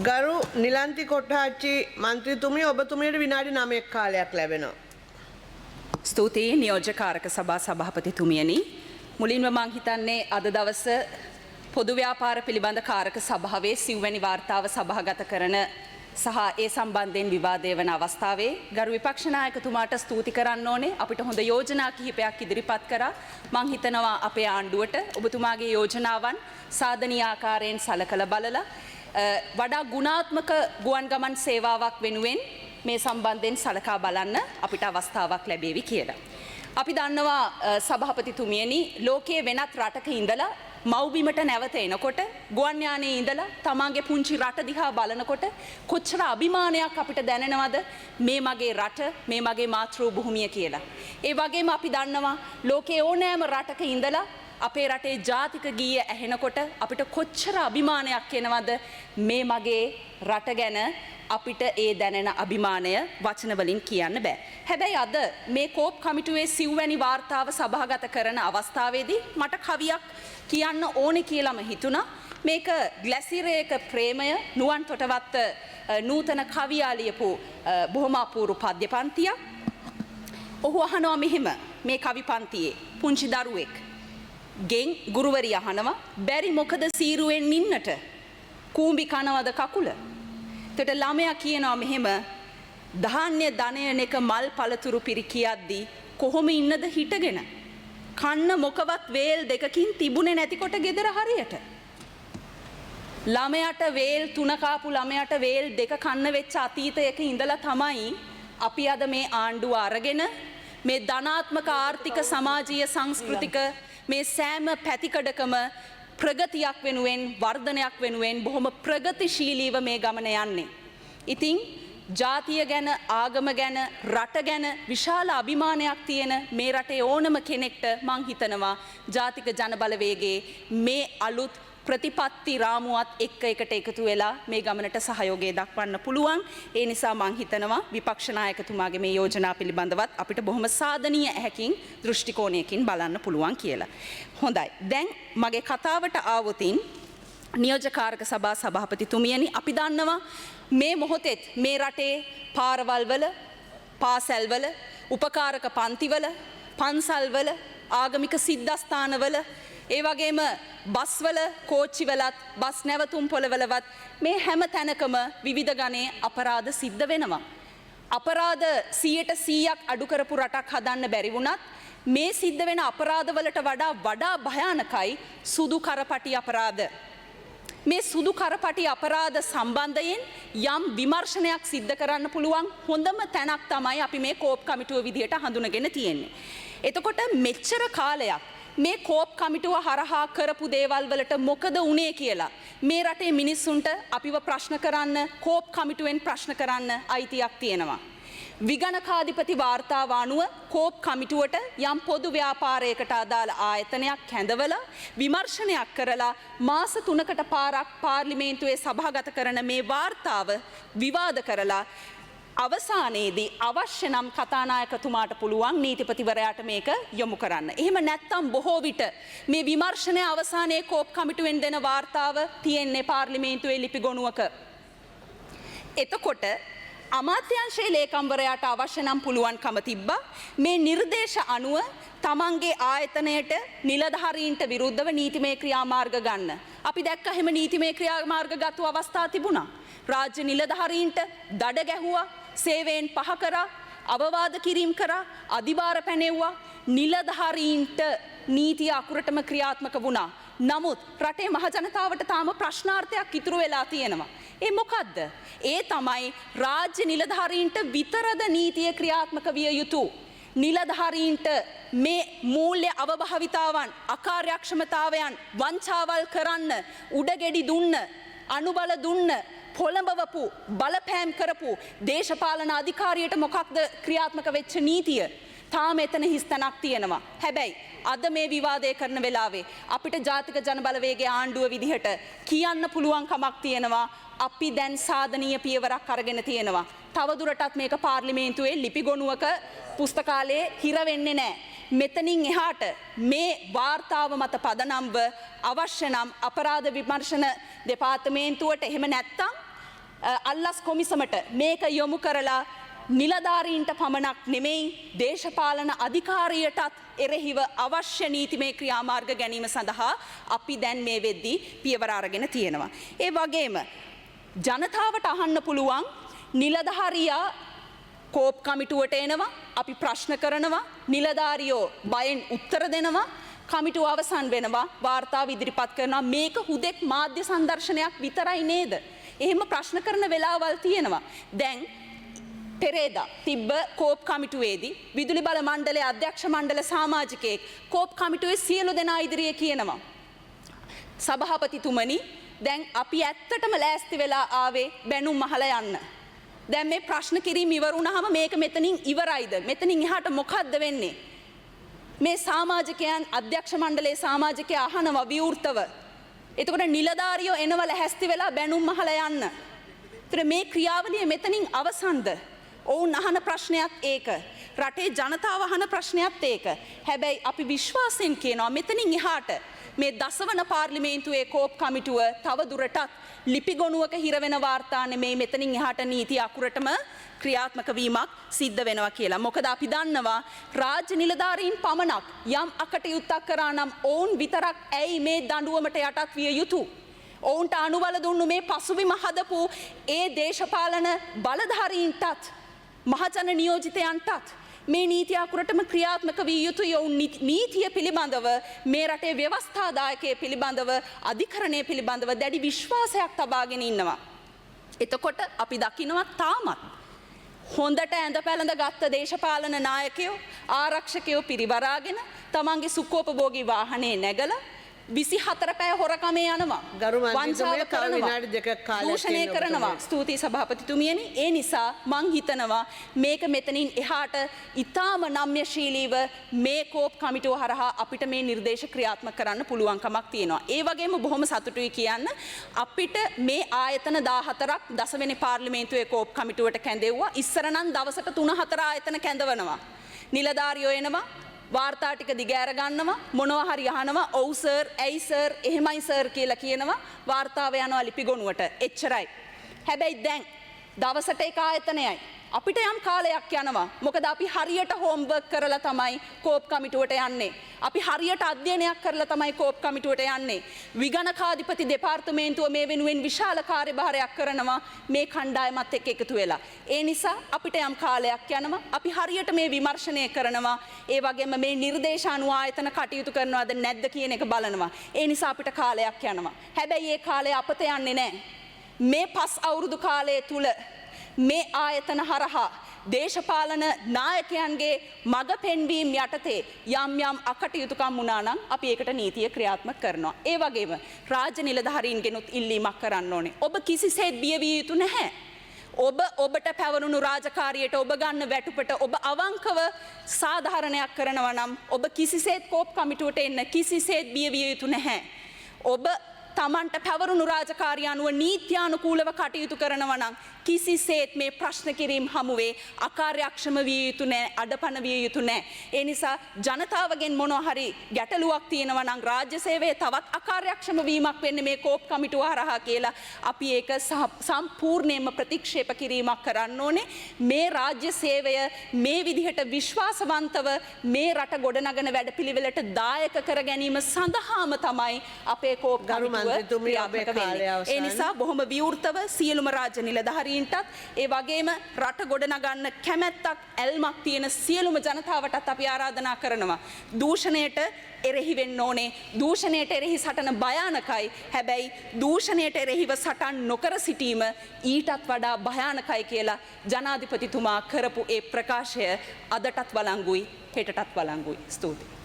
ගරු නිලන්ති කොට්ටාච්චි මන්ත්‍රීතුමිය ඔබතුමියට විනාඩි 9ක් කාලයක් ලැබෙනවා. ස්තුතියි නියෝජ්‍යකාරක සභා සභාපතිතුමියනි. මුලින්ම මං හිතන්නේ අද දවස පොදු ව්‍යාපාර පිළිබඳ කාරක සභාවේ සිව්වැනි වාර්තාව සභාගත කරන සහ ඒ සම්බන්ධයෙන් විවාදය වන අවස්ථාවේ ගරු විපක්ෂ නායකතුමාට ස්තුති කරන්න ඕනේ. අපිට හොඳ යෝජනා කිහිපයක් ඉදිරිපත් කරා. මං හිතනවා අපේ ආණ්ඩුවට ඔබතුමාගේ යෝජනාවන් සාධනීය ආකාරයෙන් සලකලා බලලා වඩා ගුණාත්මක ගුවන් ගමන් සේවාවක් වෙනුවෙන් මේ සම්බන්ධයෙන් සලකා බලන්න අපිට අවස්ථාවක් ලැබේවි කියලා. අපි දන්නවා සභාපතිතුමියනි ලෝකයේ වෙනත් රටක ඉඳලා මව්බිමට නැවත එනකොට ගුවන් යානයේ ඉඳලා තමන්ගේ පුංචි රට දිහා බලනකොට කොච්චර අභිමානයක් අපිට දැනෙනවද මේ මගේ රට මේ මගේ මාතෘ භූමිය කියලා. ඒ වගේම අපි දන්නවා ලෝකයේ ඕනෑම රටක ඉඳලා අපේ රටේ ජාතික ගීය ඇහෙනකොට අපිට කොච්චර අභිමානයක් එනවද මේ මගේ රට ගැන අපිට ඒ දැනෙන අභිමානය වචන වලින් කියන්න බෑ. හැබැයි අද මේ කෝප් කමිටුවේ සිව්වැනි වාර්තාව සභාගත කරන අවස්ථාවේදී මට කවියක් කියන්න ඕනේ කියලාම හිතුණා. මේක ග්ලැසිරේක ප්‍රේමය නුවන් තොටවත්ත නූතන කවියා ලියපු බොහොම අපූර්ව පද්‍ය පන්තියක්. ඔහු අහනවා මෙහෙම මේ කවි පන්තියේ පුංචි දරුවෙක් ගෙන් ගුරුවරිය අහනවා බැරි මොකද සීරුවෙන් ඉන්නට කූඹි කනවද කකුල. එතකොට ළමයා කියනවා මෙහෙම ධාන්‍ය ධනයන එක මල් පළතුරු පිරිකියද්දී කොහොම ඉන්නද හිටගෙන කන්න මොකවත් වේල් දෙකකින් තිබුණේ නැතිකොට ගෙදර හරියට. ළමයාට වේල් 3 කාපු ළමයාට වේල් 2 කන්න වෙච්ච අතීතයක ඉඳලා තමයි අපි අද මේ ආණ්ඩුව අරගෙන මේ ධනාත්මක ආර්ථික සමාජීය සංස්කෘතික මේ සෑම පැතිකඩකම ප්‍රගතියක් වෙනුවෙන් වර්ධනයක් වෙනුවෙන් බොහොම ප්‍රගතිශීලීව මේ ගමන යන්නේ. ඉතින් ජාතිය ගැන ආගම ගැන රට ගැන විශාල අභිමානයක් තියෙන මේ රටේ ඕනම කෙනෙක්ට මං හිතනවා ජාතික ජනබලවේගයේ මේ අලුත් ප්‍රතිපත්ති රාමුවත් එක්ක එකට එකතු වෙලා මේ ගමනට සහයෝගය දක්වන්න පුළුවන්. ඒ නිසා මං හිතනවා විපක්ෂ නායකතුමාගේ මේ යෝජනා පිළිබඳවත් අපිට බොහොම සාධනීය ඇහැකින් දෘෂ්ටි කෝණයකින් බලන්න පුළුවන් කියලා. හොඳයි. දැන් මගේ කතාවට ආවොතින් නියෝජ්‍යකාරක සභා සභාපතිතුමියනි අපි දන්නවා මේ මොහොතෙත් මේ රටේ පාරවල්වල පාසැල්වල උපකාරක පන්තිවල පන්සල්වල ආගමික සිද්ධස්ථානවල ඒ වගේම බස්වල කෝච්චිවලත් බස් නැවතුම් පොළවලවත් මේ හැම තැනකම විවිධ ගණයේ අපරාධ සිද්ධ වෙනවා. අපරාධ 100% අඩු කරපු රටක් හදන්න බැරි වුණත් මේ සිද්ධ වෙන අපරාධවලට වඩා භයානකයි සුදු කරපටි අපරාධ. මේ සුදු කරපටි අපරාධ සම්බන්ධයෙන් යම් විමර්ශනයක් සිද්ධ කරන්න පුළුවන් හොඳම තැනක් තමයි අපි මේ කෝප් කමිටුව විදියට හඳුනගෙන තියෙන්නේ. එතකොට මෙච්චර කාලයක් මේ කෝප් කමිටුව හරහා කරපු දේවල් වලට මොකද වුනේ කියලා මේ රටේ මිනිස්සුන්ට අපිව ප්‍රශ්න කරන්න කෝප් කමිටුවෙන් ප්‍රශ්න කරන්න අයිතියක් තියෙනවා. විගණකාධිපති වාර්තාව අනුව කෝප් කමිටුවට යම් පොදු ව්‍යාපාරයකට අදාළ ආයතනයක් හැඳවලා විමර්ශනයක් කරලා මාස 3කට පාරක් පාර්ලිමේන්තුවේ සභාගත කරන මේ වාර්තාව විවාද කරලා අවසානයේදී අවශ්‍ය නම් කතානායකතුමාට පුළුවන් නීතිපතිවරයාට මේක යොමු කරන්න. එහෙම නැත්නම් බොහෝ විට මේ විමර්ශනය අවසානයේ කෝප් කමිටුවෙන් දෙන වාර්තාව තියෙන්නේ පාර්ලිමේන්තුවේ ලිපිගොනුවක. එතකොට අමාත්‍යංශයේ ලේකම්වරයාට අවශ්‍ය නම් පුළුවන්කම තිබ්බා මේ නිර්දේශ අනුව තමන්ගේ ආයතනයට නිලධාරීන්ට විරුද්ධව නීතිමය ක්‍රියාමාර්ග ගන්න. අපි දැක්ක හැම නීතිමය ක්‍රියාමාර්ග ගත්තු අවස්ථා තිබුණා. රාජ්‍ය නිලධාරීන්ට දඩ ගැහුවා, සේවයෙන් පහ කරා, අවවාද කිරීම කරා, අධිභාර පැනෙව්වා. නිලධාරීන්ට නීතිය අකුරටම ක්‍රියාත්මක වුණා. නමුත් රටේ මහ ජනතාවට තාම ප්‍රශ්නාර්ථයක් ඉතුරු වෙලා තියෙනවා. ඒ මොකද්ද? ඒ තමයි රාජ්‍ය නිලධාරීන්ට විතරද නීතිය ක්‍රියාත්මක විය යුතු. නිලධාරීන්ට මේ මූල්‍ය අවභාවිතාවන්, අකාර්යක්ෂමතාවයන් වංචාවල් කරන්න උඩගෙඩි දුන්න, අනුබල දුන්න, පොළඹවපු, බලපෑම් කරපු දේශපාලන අධිකාරියට මොකක්ද ක්‍රියාත්මක වෙච්ච නීතිය? තාම එතන හිස්තැනක් තියෙනවා. හැබැයි අද මේ විවාදය කරන වෙලාවේ අපිට ජාතික ජනබලවේගයේ ආණ්ඩුව විදිහට කියන්න පුළුවන් කමක් තියෙනවා. අපි දැන් සාධනීය පියවරක් අරගෙන තියෙනවා. තවදුරටත් මේක පාර්ලිමේන්තුවේ ලිපිගොනුවක පුස්තකාලයේ හිර වෙන්නේ නැහැ. මෙතනින් එහාට මේ වාර්තාව මත පදනම්ව අවශ්‍ය නම් අපරාධ විමර්ශන දෙපාර්තමේන්තුවට එහෙම නැත්තම් අල්ලස් කොමිසමට මේක යොමු කරලා නිලධාරීන්ට පමණක් නෙමෙයි දේශපාලන අධිකාරියටත් එරෙහිව අවශ්‍ය නීතිමය ක්‍රියාමාර්ග ගැනීම සඳහා අපි දැන් මේ වෙද්දී පියවර අරගෙන තියෙනවා. ඒ වගේම ජනතාවට අහන්න පුළුවන් නිලධාරියා කෝප් කමිටුවට එනවා, අපි ප්‍රශ්න කරනවා, නිලධාරියෝ බයෙන් උත්තර දෙනවා, කමිටුව අවසන් වෙනවා, වාර්තාව ඉදිරිපත් කරනවා. මේක හුදෙක් මාධ්‍ය සංදර්ශනයක් විතරයි නේද? එහෙම ප්‍රශ්න කරන වෙලාවල් තියෙනවා. දැන් පෙරේදා තිබ්බ කෝප් කමිටුවේදී විදුලි බල මණ්ඩලයේ අධ්‍යක්ෂ මණ්ඩල සමාජිකයෙක් කෝප් කමිටුවේ සියලු දෙනා ඉදිරියේ කියනවා, සභාපතිතුමනි දැන් අපි ඇත්තටම ලෑස්ති වෙලා ආවේ බැනුම් අහලා යන්න. දැන් මේ ප්‍රශ්න කිරීම ඉවර වුණාම මේක මෙතනින් ඉවරයිද? මෙතනින් එහාට මොකද්ද වෙන්නේ? මේ සමාජිකයන් අධ්‍යක්ෂ මණ්ඩලයේ සමාජිකයා අහනවා විවෘතව. එතකොට නිලධාරියෝ එනවල හැස්ති වෙලා බැනුම් අහලා යන්න. ඒතර මේ ක්‍රියාවලිය මෙතනින් අවසන්ද? ඔවුන් අහන ප්‍රශ්නයක් ඒක. රටේ ජනතාව අහන ප්‍රශ්නයක් ඒක. හැබැයි අපි විශ්වාසයෙන් කියනවා මෙතනින් එහාට මේ දසවන පාර්ලිමේන්තුවේ කෝප් කමිටුව තව දුරටත් ලිපිගොනුවක හිරවෙන වාර්තා නෙමෙයි, මෙතනින් එහාට නීති අකුරටම ක්‍රියාත්මක වීමක් සිද්ධ වෙනවා කියලා. මොකද අපි දන්නවා රාජ්‍ය නිලධාරීන් පමණක් යම් අකටයුත්තක් කරා නම් ඔවුන් විතරක් ඇයි මේ දඬුවමට යටත් විය යුතු? ඔවුන්ට අනුබල දුන්නු මේ පසුබිම හදපු ඒ දේශපාලන බලධාරීන්ටත් මහජන නියෝජිතයන්ටත් මේ නීති අකුරටම ක්‍රියාත්මක විය යුතුයි. ඔවුන් නීතිය පිළිබඳව, මේ රටේ ව්‍යවස්ථාදායකය පිළිබඳව, අධිකරණය පිළිබඳව දැඩි විශ්වාසයක් තබාගෙන ඉන්නවා. එතකොට අපි දකිනවා තාමත් හොඳට ඇඳ පැළඳ ගත්ත දේශපාලන නායකයෝ, ආරක්ෂකයෝ පිරිවරාගෙන තමන්ගේ සුඛෝපභෝගී වාහනේ නැගලා 24 පැය හොරකමේ යනවා. වංචාව කරනවා. දූෂණය කරනවා. ස්තුතියි සභාපතිතුමියනි. ඒ නිසා මං හිතනවා මේක මෙතනින් එහාට ඊටාම නම්‍යශීලීව මේ කෝප් කමිටුව හරහා අපිට මේ නිර්දේශ ක්‍රියාත්මක කරන්න පුළුවන්කමක් තියෙනවා. ඒ වගේම බොහොම සතුටුයි කියන්න අපිට මේ ආයතන 14ක් දසවෙනි පාර්ලිමේන්තුවේ කෝප් කමිටුවට කැඳෙව්වා. ඉස්සර නම් දවසට 3-4 ආයතන කැඳවනවා. නිලධාරියෝ එනවා, වාර්තා ටික දිගෑර ගන්නවා, මොනවා හරි අහනවා, ඔව් සර්, ඇයි සර්, එහෙමයි සර් කියලා කියනවා, වාර්තාව යනවා ලිපිගොනුවට. එච්චරයි. හැබැයි දැන් දවසට එක ආයතනයයි. අපිට යම් කාලයක් යනවා. මොකද අපි හරියට හෝම්වර්ක් කරලා තමයි කෝප් කමිටුවට යන්නේ. අපි හරියට අධ්‍යයනයක් කරලා තමයි කෝප් කමිටුවට යන්නේ. විගණකාධිපති දෙපාර්තමේන්තුව මේ වෙනුවෙන් විශාල කාර්යභාරයක් කරනවා මේ කණ්ඩායමත් එක්ක එකතු වෙලා. ඒ නිසා අපිට යම් කාලයක් යනවා. අපි හරියට මේ විමර්ශනය කරනවා. ඒ වගේම මේ නිර්දේශ අනුව ආයතන කටයුතු කරනවද නැද්ද කියන එක බලනවා. ඒ නිසා අපිට කාලයක් යනවා. හැබැයි ඒ කාලය අපත යන්නේ නැහැ. මේ 5 අවුරුදු කාලය තුල මේ ආයතන හරහා දේශපාලන නායකයන්ගේ මඟ පෙන්වීම යටතේ යම් යම් අකටයුතුකම් වුණා නම් අපි ඒකට නීතිය ක්‍රියාත්මක කරනවා. ඒ වගේම රාජ්‍ය නිලධාරීන්ගෙනුත් ඉල්ලීමක් කරන්න ඕනේ. ඔබ කිසිසේත් බිය විය යුතු නැහැ. ඔබට පැවරුණු රාජකාරියට ඔබ ගන්න වැටුපට ඔබ අවංකව සාධාරණයක් කරනවා නම් ඔබ කිසිසේත් කෝප් කමිටුවට එන්න කිසිසේත් බිය විය යුතු නැහැ. ඔබ තමන්ට පැවරුණු රාජකාරිය අනුව නීත්‍යානුකූලව කටයුතු කරනවා නම් කිසිසේත් මේ ප්‍රශ්න කිරීම හමුවේ අකාර්යක්ෂම විය යුතු නැහැ, අඩපණ විය යුතු නැහැ. ඒ නිසා ජනතාවගෙන් මොනවා හරි ගැටලුවක් තියෙනවා නම් රාජ්‍ය සේවයේ තවත් අකාර්යක්ෂම වීමක් වෙන්නේ මේ කෝප් කමිටුව හරහා කියලා අපි ඒක සම්පූර්ණයෙන්ම ප්‍රතික්ෂේප කිරීමක් කරන්න ඕනේ. මේ රාජ්‍ය සේවය මේ විදිහට විශ්වාසවන්තව මේ රට ගොඩනගන වැඩපිළිවෙලට දායක කර ගැනීම සඳහාම තමයි අපේ කෝප් කමිටුව ක්‍රියාත්මක වෙන්නේ. ඒ නිසා බොහොම විවෘතව සියලුම රාජ්‍ය නිලධාරීන්ටත් ඒ වගේම රට ගොඩනගන්න කැමැත්තක් ඇල්මක් තියෙන සියලුම ජනතාවටත් අපි ආරාධනා කරනවා. දූෂණයට එරෙහි වෙන්න ඕනේ. දූෂණයට එරෙහි සටන භයානකයි. හැබැයි දූෂණයට එරෙහිව සටන් නොකර සිටීම ඊටත් වඩා භයානකයි කියලා ජනාධිපතිතුමා කරපු ඒ ප්‍රකාශය අදටත් වළංගුයි, හෙටටත් වළංගුයි. ස්තුතියි.